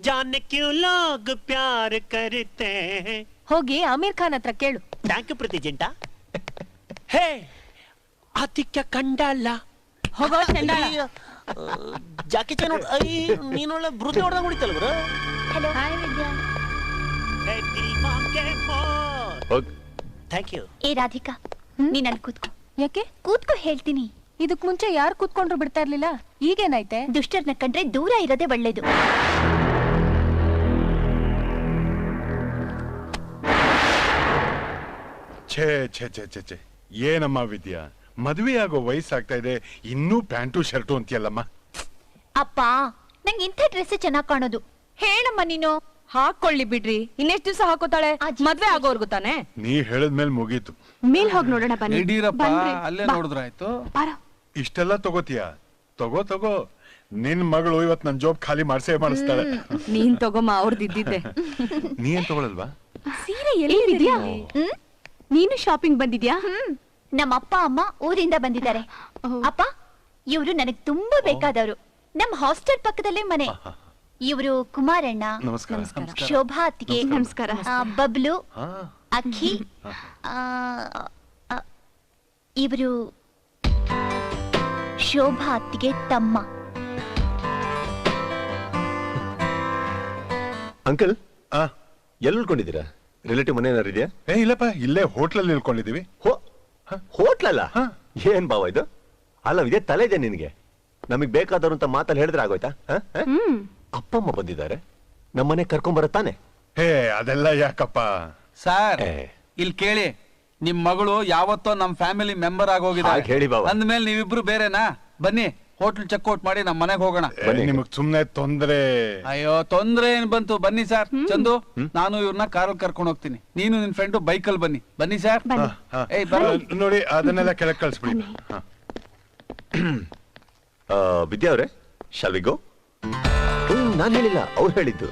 जाने क्यों लोग प्यार करते हैं ಹೋಗಿ ಆಮೀರ್ ಖಾನ್ ಹತ್ರ ಕೇಳು. ಥ್ಯಾಂಕ್ ಯು ಪ್ರತಿ ಜಿಂಟ. ಹೇ ಆತಿಕ್ಯ ಕಂಡಲ್ಲ ಹೋಗೋ ಚಂಡಾಳ. ಜಾಕಿ ಚಾನ್ ನೀನೊಳ್ಳೆ ಬೃತಿ ಹೊಡೆದಾಗ ಹೊಡಿತಲ್ಲ ಗುರು. Hello hi Vidya. Thank you. ಏ ರಾಧಿಕಾ ನೀನ್ ಅಲ್ಲಿ ಕೂತ್ಕೋ. ಯಾಕೆ? ಕೂತ್ಕೋ ಹೇಳ್ತೀನಿ. ಇದಕ್ ಮುಂಚೆ ಯಾರು ಕೂತ್ಕೊಂಡ್ರು ಬಿಡ್ತಾ ಇರ್ಲಿಲ್ಲ, ಈಗೇನೈತೆ? ದುಷ್ಟರ್ನ ಕಂಡ್ರೆ ದೂರ ಇರೋದೇ ಒಳ್ಳೇದು. ಛೇ ಛೇ ಛೇ ಛೇ ಛೇ ಏನಮ್ಮ ವಿದ್ಯಾ, ಮದುವೆ ಆಗೋ ವಯಸ್ಸಾಗ್ತಾ ಇದೆ, ಇನ್ನೂ ಪ್ಯಾಂಟು ಶರ್ಟು ಅಂತೀಯಲ್ಲಮ್ಮ. ಅಪ್ಪ ನಂಗೆ ಇಂಥ ಡ್ರೆಸ್ ಚೆನ್ನಾಗ್ ಕಾಣೋದು. ಹೇಳಮ್ಮ ನೀನು. ಹಾಕೊಳ್ಳಿ ಬಿಡ್ರಿ, ಇನ್ನೆಷ್ಟು ದಿವಸ ಹಾಕೋತಾಳೆ? ಮದ್ವೆ ಆಗೋರ್ಗು ತಾನೆ. ನೀ ಹೇಳಿದ್ಮೇಲೆ ಮುಗೀತು. ಮೇಲ್ ಹೋಗಿ ನೋಡೋಣ ಬನ್ನಿ. ಅಲ್ಲೇ ನೋಡಿದ್ರಾಯ್ತು. ಇಷ್ಟೆಲ್ಲ ತಗೋತೀಯ? ತಗೋ ತಗೋ, ನಿನ್ ಮಗಳು ಇವತ್ ನನ್ ಜಾಬ್ ಖಾಲಿ ಮಾಡಿಸ್ತಾಳೆ. ನೀನ್ ತಗೋಮ್ಮ, ಅವ್ರದ್ದಿದ್ದೆ. ನೀ ಏನ್ ತಗೊಳಲ್ವಾ? ಸೀರೆ ಎಲ್ಲಿದ್ಯಾ? ನೀನು ಶಾಪಿಂಗ್ ಬಂದಿದ್ಯಾ? ನಮ್ಮ ಅಪ್ಪ ಅಮ್ಮ ಊರಿಂದ ಬಂದಿದ್ದಾರೆ. ಅಪ್ಪ ಇವರು ನನಗ್ ತುಂಬಾ ಬೇಕಾದವರು. ನಮ್ ಹಾಸ್ಟೆಲ್ ಪಕ್ಕದಲ್ಲೇ ಮನೆ. ಇವರು ಕುಮಾರಣ್ಣ, ಶೋಭಾ ಅತ್ತಿಗೆ, ನಮಸ್ಕಾರ, ಬಬ್ಲು, ಅಕ್ಕಿ, ಇವರು ಶೋಭಾ ಅತ್ತಿಗೆ ತಮ್ಮ. ಅಂಕಲ್ ಎಲ್ಲಿ ಉಳ್ಕೊಂಡಿದ್ದೀರಾ? ರಿಲೇಟಿವ್ ಮನೆ ಏನಾರು ಇದೆಯಾ? ಇಲ್ಲಪ್ಪ, ಇಲ್ಲೇ ಹೋಟ್ಲಲ್ಲಿ ಇಳ್ಕೊಂಡಿದೀವಿ. ಹೋಟ್ಲಲ್ಲ? ಏನ್ ಭಾವ ಇದು? ಅಲ್ಲ ಇದೇ ತಲೆ ಇದೆ ನಿನ್ಗೆ. ನಮಗ್ ಬೇಕಾದವ್ರು ಅಂತ ಮಾತಲ್ಲಿ ಹೇಳಿದ್ರೆ ಆಗೋಯ್ತಾ? ಅಪ್ಪ ಅಮ್ಮ ಬಂದಿದ್ದಾರೆ, ನಮ್ಮನೆ ಕರ್ಕೊಂಡ್ ಬರತ್ತಾನೆ. ಹೇ ಅದೆಲ್ಲ ಯಾಕಪ್ಪ ಸರ್, ಇಲ್ಲಿ ಕೇಳಿ, ನಿಮ್ ಮಗಳು ಯಾವತ್ತೋ ನಮ್ ಫ್ಯಾಮಿಲಿ ಮೆಂಬರ್ ಆಗೋಗಿದ್ದಾರೆ. ಹೇಳಿ ಬಾವ. ಅಂದ್ಮೇಲೆ ನೀವಿಬ್ರು ಬೇರೆನಾ? ಬನ್ನಿ ಹೋಟ್ಲ್ ಚೆಕ್ಔಟ್ ಮಾಡಿ ನಮ್ ಮನೆಗೆ ಹೋಗೋಣ. ನಿಮಗ್ ಸುಮ್ನೆ ತೊಂದ್ರೆ? ಅಯ್ಯೋ ತೊಂದ್ರೆ ಏನ್ ಬಂತು, ಬನ್ನಿ ಸರ್. ಚಂದು, ನಾನು ಇವ್ರನ್ನ ಕಾರಲ್ಲಿ ಕರ್ಕೊಂಡು ಹೋಗ್ತೀನಿ, ನೀನು ನಿನ್ ಫ್ರೆಂಡು ಬೈಕಲ್ಲಿ ಬನ್ನಿ. ಬನ್ನಿ ಸರ್. ನೋಡಿ ಅದನ್ನೆಲ್ಲ ಕೆಳಗೆ ಕಳಿಸ್ಬಿಡಿ. ವಿದ್ಯಾ ಅವ್ರೆ, ಶಾಲ್ ವಿ ಗೋ? ನಾನ್ ಹೇಳಿಲ್ಲ, ಅವ್ರು ಹೇಳಿದ್ದು.